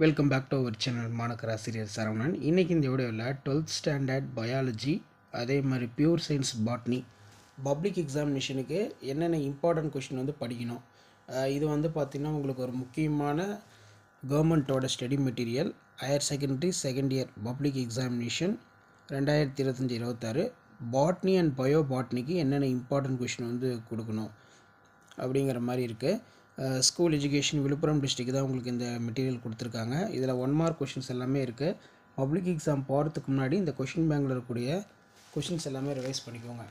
Welcome back to our channel மாணக்கர் ஆசிரியர் சரவணன். இன்றைக்கி இந்த வீடியோவில் 12th ஸ்டாண்டர்ட் பயாலஜி அதே மாதிரி பியூர் சயின்ஸ் பாட்னி பப்ளிக் எக்ஸாமினேஷனுக்கு என்னென்ன இம்பார்ட்டன்ட் கொஷின் வந்து படிக்கணும். இது வந்து பார்த்திங்கன்னா உங்களுக்கு ஒரு முக்கியமான கவர்மெண்ட்டோட study material. Higher secondary second year public examination 2025-26 botany and bio பாட்னிக்கு என்னென்ன இம்பார்ட்டன்ட் கொஷின் வந்து கொடுக்கணும் அப்படிங்கிற மாதிரி இருக்குது. ஸ்கூல் எஜுகேஷன் விழுப்புரம் டிஸ்ட்ரிக்ட் தான் உங்களுக்கு இந்த மெட்டீரியல் கொடுத்துருக்காங்க. இதில் 1 மார்க் கொஷின்ஸ் எல்லாமே இருக்குது. பப்ளிக் எக்ஸாம் போகிறதுக்கு முன்னாடி இந்த கொஷின் பேங்கில் இருக்கக்கூடிய கொஷின்ஸ் எல்லாமே ரிவைஸ் பண்ணிக்கோங்க.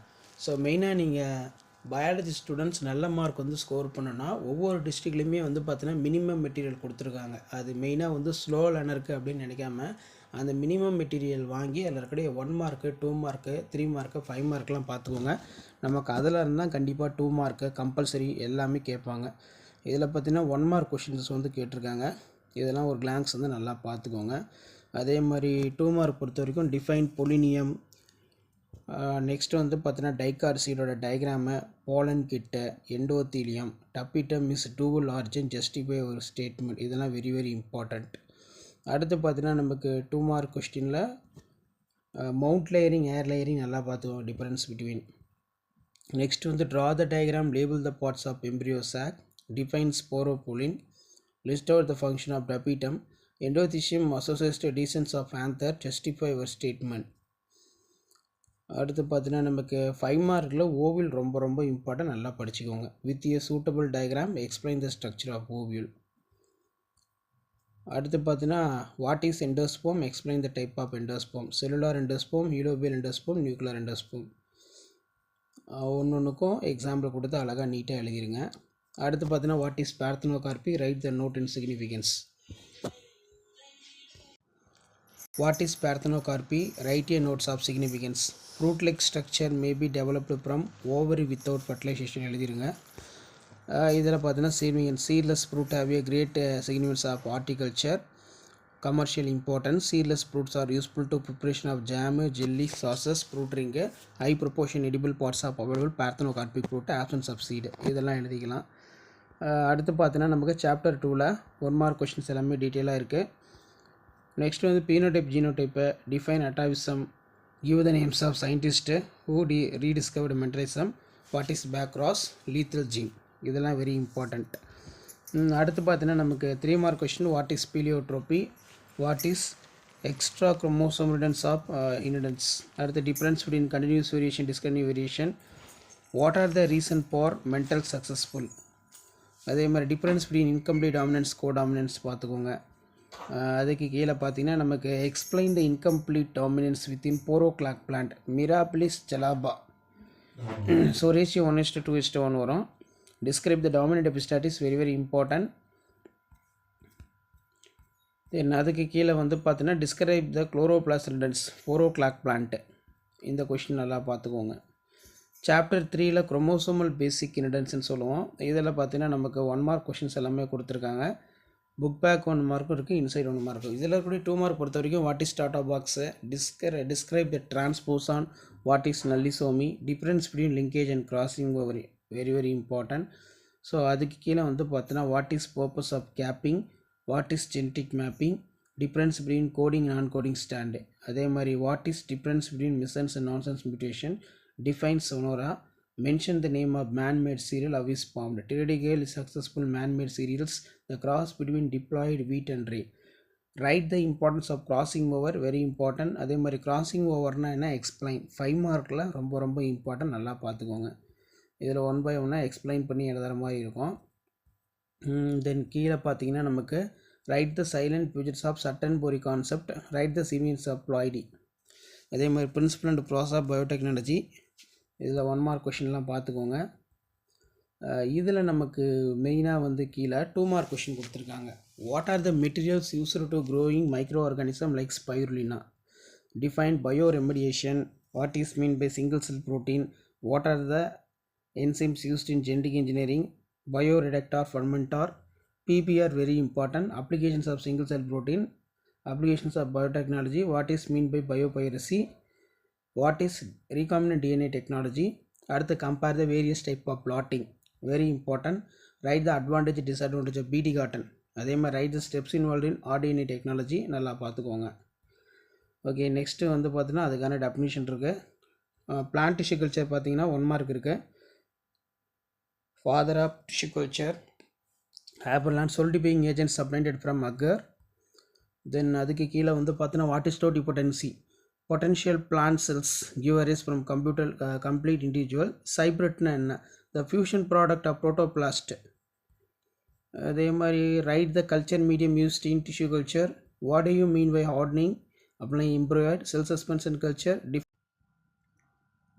ஸோ மெயினாக நீங்கள் பயாலஜி ஸ்டூடெண்ட்ஸ் நல்ல மார்க் வந்து ஸ்கோர் பண்ணணும்னா ஒவ்வொரு டிஸ்ட்ரிக்ட்லேயுமே வந்து பார்த்தீங்கன்னா மினிமம் மெட்டீரியல் கொடுத்துருக்காங்க. அது மெயினாக வந்து ஸ்லோ லேர்னருக்கு அப்படின்னு நினைக்காம அந்த மினிமம் மெட்டீரியல் வாங்கி அதில் இருக்கக்கூடிய 1 மார்க்கு 2 மார்க்கு 3 மார்க்கு 5 மார்க்லாம் பார்த்துக்கோங்க. நமக்கு அதில் இருந்தால் கண்டிப்பாக 2 மார்க்கு கம்பல்சரி எல்லாமே கேட்பாங்க. இதில் பார்த்திங்கன்னா 1 மார்க் கொஷின்ஸ் வந்து கேட்டிருக்காங்க. இதெல்லாம் ஒரு கிளான்ஸ் வந்து நல்லா பார்த்துக்கோங்க. அதே மாதிரி 2 மார்க் பொறுத்த வரைக்கும் டிஃபைன் பொலினியம், நெக்ஸ்ட்டு வந்து பார்த்தீங்கன்னா டைகார்சீடோட டயக்ராமு, போலன் கிட்ட, endothelium, டப்பிட்டம் is dual origin, justify ஒரு ஸ்டேட்மெண்ட். இதெல்லாம் வெரி வெரி இம்பார்ட்டண்ட். அடுத்து பார்த்தீங்கன்னா நமக்கு 2 மார்க் கொஸ்டினில் மவுண்ட் லேயரிங் ஏர் லேயரிங் நல்லா பார்த்துக்கோங்க, டிஃபரன்ஸ் பிட்வீன். நெக்ஸ்ட் வந்து draw the diagram, label the parts of embryo sac, define sporopollen, list out the function of tapetum, endothecium associates to descent of anther, justify your statement. அடுத்து பார்த்தீங்கன்னா நமக்கு 5 மார்க்கில் ovule ரொம்ப ரொம்ப important, நல்லா படிச்சுக்கோங்க. With a suitable diagram explain the structure of ovule. அடுத்து பார்த்தீங்கன்னா what is endosperm, explain the type of endosperm, cellular endosperm, helobial endosperm, nuclear endosperm. ஒன்றுக்கும் எக்ஸாம்பிள் கொடுத்து அழகாக நீட்டாக எழுதிருங்க. அடுத்து பார்த்தீங்கன்னா what is parthenocarpy, write the note in significance. What is parthenocarpy, write a notes of significance. Fruit like structure may be developed from ovary without fertilisation எழுதிருங்க. இதில் பார்த்தீங்கன்னா seedless fruit have A great significance of horticulture, commercial importance. Seedless fruits are useful to preparation of jam, jelly, sauces, fruit ring, high proportion edible parts of available parthenocarpic fruit, absence of seed. இதெல்லாம் எழுதிக்கலாம். அடுத்து பார்த்தீங்கன்னா நமக்கு chapter 2ல் 1 mark questions எல்லாமே டீட்டெயிலாக இருக்குது. Next வந்து phenotype genotype, define atavism, give the names of scientist who rediscovered Mendelism, what is back cross, lethal gene. இதெல்லாம் வெரி இம்பார்ட்டண்ட். அடுத்து பார்த்தீங்கன்னா நமக்கு 3 mark question what is pleiotropy, what is extra chromosome ரிடன்ஸ் of inheritance. அடுத்து difference between continuous variation, discontinue variation, what are the reason for Mendel successful. அதே மாதிரி difference between incomplete dominance codominance பார்த்துக்கோங்க. அதுக்கு கீழே பார்த்தீங்கன்னா நமக்கு explain the incomplete dominance within four o'clock plant, Mirabilis jalapa. So ratio 1:2:1 வரும். Describe the dominant epistasis, very very important. Then அதுக்கு கீழே வந்து பார்த்தீங்கன்னா டிஸ்கிரைப் த குளோரோபிளாஸ்ட் ரிடன்ஸ், போரோக்ளாக் பிளான்ட்டு. இந்த கொஷின் நல்லா பார்த்துக்கோங்க. சாப்டர் 3ல் குரோமோசோமல் பேசிக் இன்ஹெரிட்டன்ஸ்னு சொல்லுவோம். இதில் பார்த்தீங்கன்னா நமக்கு 1 மார்க் கொஷின்ஸ் எல்லாமே கொடுத்துருக்காங்க. புக் பேக் 1 மார்க்கும் இருக்குது, இன்சைட் 1 மார்க்கும். இதில் இருக்கக்கூடிய 2 மார்க் பொறுத்த வரைக்கும் what is TATA box, describe the transposon, what is nullisomy, difference between linkage and crossing over, very very important. So அதுக்கு கீழே வந்து பார்த்தீங்கன்னா what is purpose of capping, what is genetic mapping, difference between coding non coding strand. அதே மாதிரி what is difference between missense and nonsense mutation, define sonora, mention the name of man-made cereal how is formed. Theoretical successful man-made cereals, the cross between diploid wheat and rye. Write the importance of crossing over, very important. அதே மாதிரி crossing overனா என்ன, explain. 5 மார்க்கில் ரொம்ப ரொம்ப important, நல்லா பார்த்துக்கோங்க. இதில் 1 by 1 explain பண்ணி எழுதுகிற மாதிரி இருக்கும். தென் கீழே பார்த்தீங்கன்னா நமக்கு write the salient features of Sutton Boveri concept, write the சிமியன்ஸ் ஆஃப் ப்ளாய்டி. அதே மாதிரி principle and process of biotechnology. இதில் 1 மார்க் கொஷின்லாம் பார்த்துக்கோங்க. இதில் நமக்கு மெயினாக வந்து கீழே 2 மார்க் கொஷின் கொடுத்துருக்காங்க. What are the materials used to growing microorganism like spirulina, define bioremediation, what is mean by single cell protein, what are the enzymes used in genetic engineering, bioreactor, fermentor, PBR very important, applications of single cell protein, applications of biotechnology, what is mean by biopiracy, what is recombinant DNA technology. அடுத்து compare the various type of plotting, very important. Write the advantage disadvantage of beta carotene, அதே மாதிரி write the steps involve in RDNA technology நல்லா பார்த்துக்கோங்க. Okay, next வந்து பார்த்தீங்கன்னா அதுக்கான definition இருக்குது. Plant tissue culture பார்த்தீங்கன்னா 1 மார்க் இருக்குது. Father of tissue culture Haberlandt solidifying agents submitted from agar. தென் அதுக்கு கீழே வந்து பார்த்தீங்கன்னா what is totipotency potential plant cells give rise from computer complete individual. சைப்ரெட்னா என்ன? The fusion product of protoplast. அதே மாதிரி write the culture medium used in tissue culture. What do you mean by hardening அப்படின்னா improved cell suspension culture.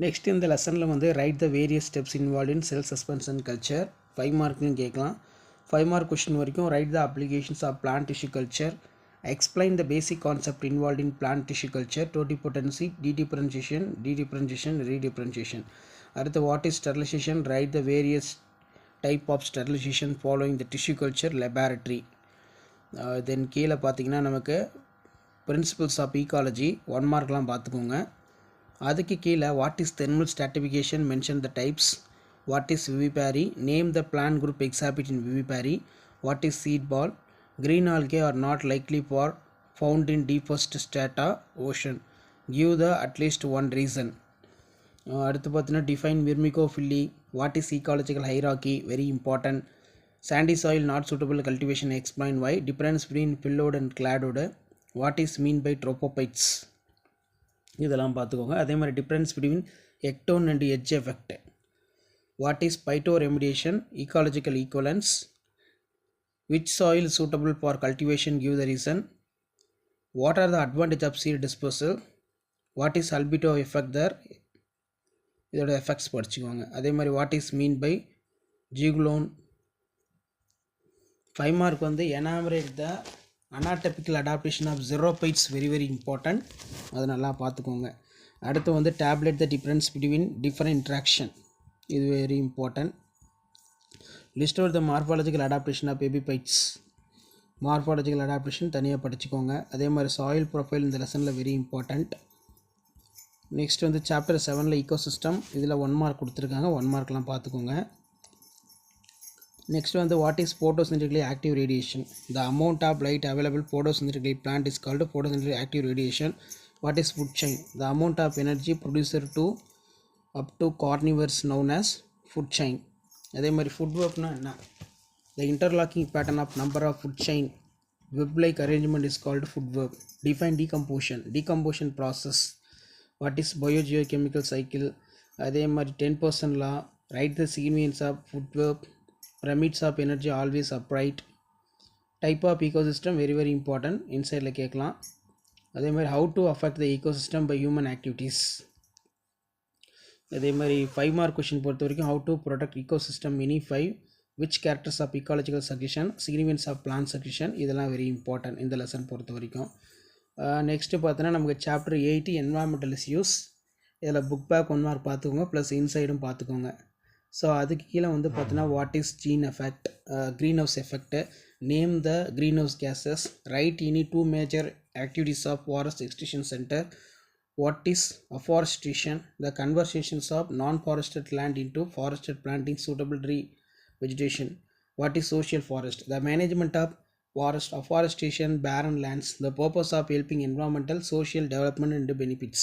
Next இந்த லெசனில் வந்து write the various steps involve in sell suspension culture. 5 மார்க்னு கேட்கலாம். 5 mark question வரைக்கும் write the applications of plant tissue culture. Explain the basic concept involved in plant tissue culture, totipotency, dedifferentiation, redifferentiation. அடுத்து what is sterilization? Write the various type of sterilization following the tissue culture laboratory. Then கீழே பார்த்தீங்கன்னா நமக்கு principles of ecology 1 மார்க்லாம் பார்த்துக்கோங்க. அதுக்கு கீழே what is thermal stratification, mention the types. What is vivipary? Name the plant group exhibit in vivipary. What is seed ball? Green algae are not likely for found in deepest strata ocean. Give the at least one reason. அடுத்து பார்த்தீங்கன்னா define vermicophily. What is ecological hierarchy? Very important. Sandy soil not suitable cultivation. Explain why. Difference between phylloid and cladoid. What is mean by tropophytes? இதெல்லாம் பார்த்துக்கோங்க. அதே மாதிரி difference between ectone and edge effect. What is phytoremediation? Ecological equivalence. Which soil is suitable for cultivation? Give the reason. What are the advantage of seed dispersal? What is albedo effect there? இதோட effects படிச்சுக்கோங்க. அதே மாதிரி what is mean by ஜிகுலோன். 5 mark வந்து enumerate the anatomical adaptation of xerophytes. Very very important, அது நல்லா பார்த்துக்கோங்க. அடுத்து வந்து tabulate the difference between different interaction. இது very important. List out the morphological adaptation of epiphytes. Morphological adaptation தனியாக படிச்சுக்கோங்க. அதே மாதிரி சாயில் ப்ரொஃபைல் இந்த லெசனில் வெரி இம்பார்ட்டண்ட். நெக்ஸ்ட் வந்து சாப்டர் 7ல் ஈகோசிஸ்டம். இதில் 1 மார்க் கொடுத்துருக்காங்க. 1 மார்க்லாம் பார்த்துக்கோங்க. நெக்ஸ்ட் வந்து what is photosynthetically active radiation? The amount of light available photosynthetically plant is called photosynthetically active radiation. What is food chain? The amount of energy producer to up to carnivores known as food chain. அதே மாதிரி food வெப்னா என்ன? The interlocking pattern of number of food chain web-like arrangement is called food web. Define decomposition process. What is biogeochemical cycle? அதே மாதிரி 10% law. Write the sequence of food web. Pyramids of energy always upright. Type of ecosystem very very important. இன்சைடில் கேட்கலாம். அதே மாதிரி how to affect the ecosystem by human activities. அதே மாதிரி 5 mark question பொறுத்த வரைக்கும் how to protect ecosystem mini 5. which characters of ecological succession, significance of plant succession, இதெல்லாம் very important இந்த lesson பொறுத்த வரைக்கும். நெக்ஸ்ட்டு பார்த்தோன்னா நமக்கு சாப்டர் 8 என்வாயர்மெண்டல் இஸ்யூஸ். இதில் புக் பேக் 1 மார்க் பார்த்துக்கோங்க, ப்ளஸ் இன்சைடும் பார்த்துக்கோங்க. ஸோ அதுக்கு கீழே வந்து பார்த்தோன்னா what is gene effect, green house effect, name the green house gases, write any 2 major activities of forest extension centre. What is afforestation? The conversions of non-forested land into forested planting suitable tree vegetation. What is social forest? The management of forest, afforestation, barren lands. The purpose of helping environmental, social development and benefits.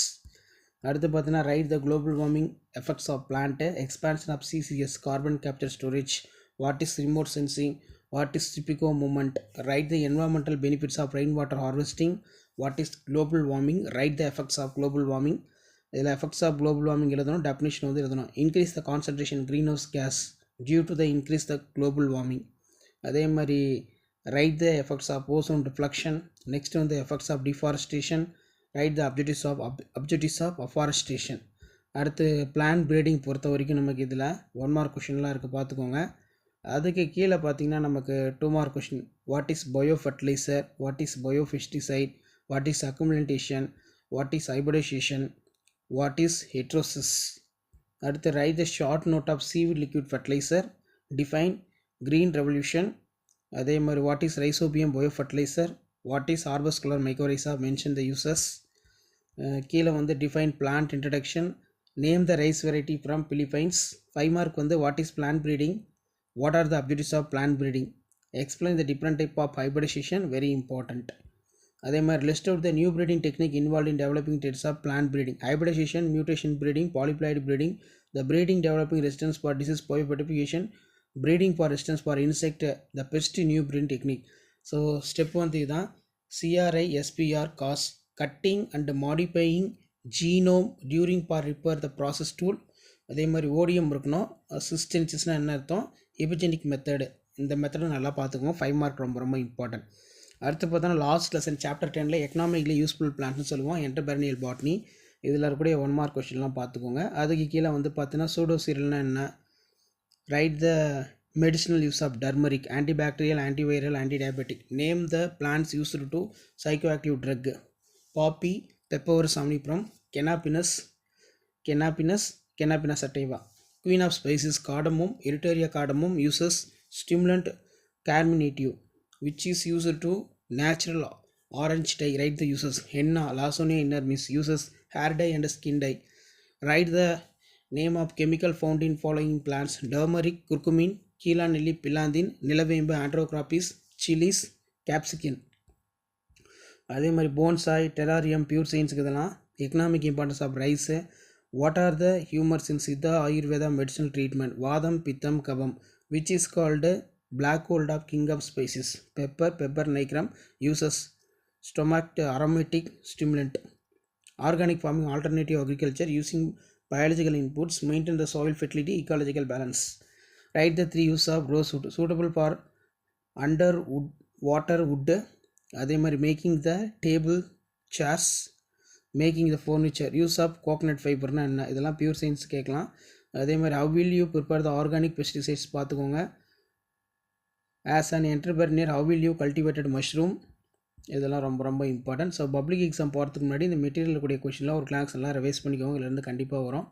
அடுத்து பார்த்தீங்கன்னா write the global warming effects of plant, expansion of CCS, carbon capture storage. What is remote sensing? What is Chipko movement? Write the environmental benefits of rain water harvesting. What is global warming? Write the effects of global warming. இதில் effects of global warming எழுதணும், definition வந்து எழுதணும். Increase the concentration green house gas due to the increase the global warming. அதே மாதிரி write the effects of ozone reflection. Next வந்து effects of deforestation. Write the objectives of afforestation. அடுத்து plant breeding பொறுத்த வரைக்கும் நமக்கு இதில் 1 மார்க் கொஷின்லாம் இருக்குது, பார்த்துக்கோங்க. அதுக்கு கீழே பார்த்தீங்கன்னா நமக்கு 2 mark question. What is bio fertiliser? What is bio pesticide? What is accumulation? What is hybridisation? What is heterosis? அடுத்து write the short note of seaweed liquid fertiliser. Define green revolution. அதே மாதிரி what is rhizobium bio fertiliser? What is arbuscular mycorrhiza? Mention the uses. கீழே வந்து define plant introduction. Name the rice variety from Philippines. 5 mark வந்து what is plant breeding? What are the objectives of plant breeding? Explain the different type of hybridisation very important. அதே மாதிரி list out the new breeding technique involve in developing types of plant breeding, hybridisation, mutation breeding, polyploid breeding, the breeding developing resistance for disease biofortification, breeding for resistance for insect, the pest new breeding technique. So step 1 இதுதான் CRISPR cause cutting and modifying genome during for repair the process tool. அதே மாதிரி OTM இருக்கணும். சிஸ்டென்சிஸ்னால் என்ன அர்த்தம், எபிஜெனிக் method, இந்த மெத்தடை நல்லா பார்த்துக்கோங்க. 5 மார்க் ரொம்ப ரொம்ப இம்பார்ட்டன்ட். அடுத்து பார்த்தோன்னா லாஸ்ட் லெசன் சாப்டர் 10ல் எக்கனாமிக்லி யூஸ்ஃபுல் பிளான்ட்னு சொல்லுவோம், என்டர்பெர்னியல் பாட்னி. இதில் இருக்கக்கூடிய 1 மார்க் கொஸ்டின்லாம் பார்த்துக்கோங்க. அதுக்கு கீழே வந்து பார்த்தீங்கன்னா சூடோசீரியல்னா என்ன, write the medicinal use of turmeric, antibacterial, antiviral, antidiabetic. Name the plants used to psychoactive drug. Poppy, Pepperus somnifera, Canapinus sativa. Queen of spices, cardamom, Eritrea cardamom uses stimulant carminative, which is used to natural orange dye. Write the uses. Henna, Lawsonia inermis uses hair dye and skin dye. Write the name of chemical found in following plants: turmeric, curcumin, Keela nelly, pilandin, நிலவேம்பு, ஆண்ட்ரோக்ராபிஸ், chillies, capsicum. அதே மாதிரி bonsai, டெராரியம், pure சயின்ஸுக்கு இதெல்லாம் economic importance of rice. What are the humours in Siddha Ayurveda medicinal treatment, வாதம், பித்தம், கபம். Which is called black gold of king of spices, pepper nigrum uses stomach aromatic stimulant. Organic farming, alternative agriculture using biological inputs, maintain the soil fertility, ecological balance. Write the 3 use of rosewood, suitable for underwood, water wood. அதே மாதிரி making the table chairs, making the furniture. Use of coconut ஃபைபர்னா என்ன, இதெல்லாம் pure science கேட்கலாம். அதே மாதிரி how will you prepare the organic pesticides பார்த்துக்கோங்க. as an entrepreneur how will you cultivated mushroom, இதெல்லாம் ரொம்ப ரொம்ப இம்பார்ட்டன்ட். ஸோ பப்ளிக் எக்ஸாம் போகிறதுக்கு முன்னாடி இந்த மெட்டீரியல் கூடிய கொஷின்லாம் ஒரு கிளாஸ் எல்லாம் ரிவைஸ் பண்ணிக்கோங்க, இதுலேருந்து கண்டிப்பாக வரும்.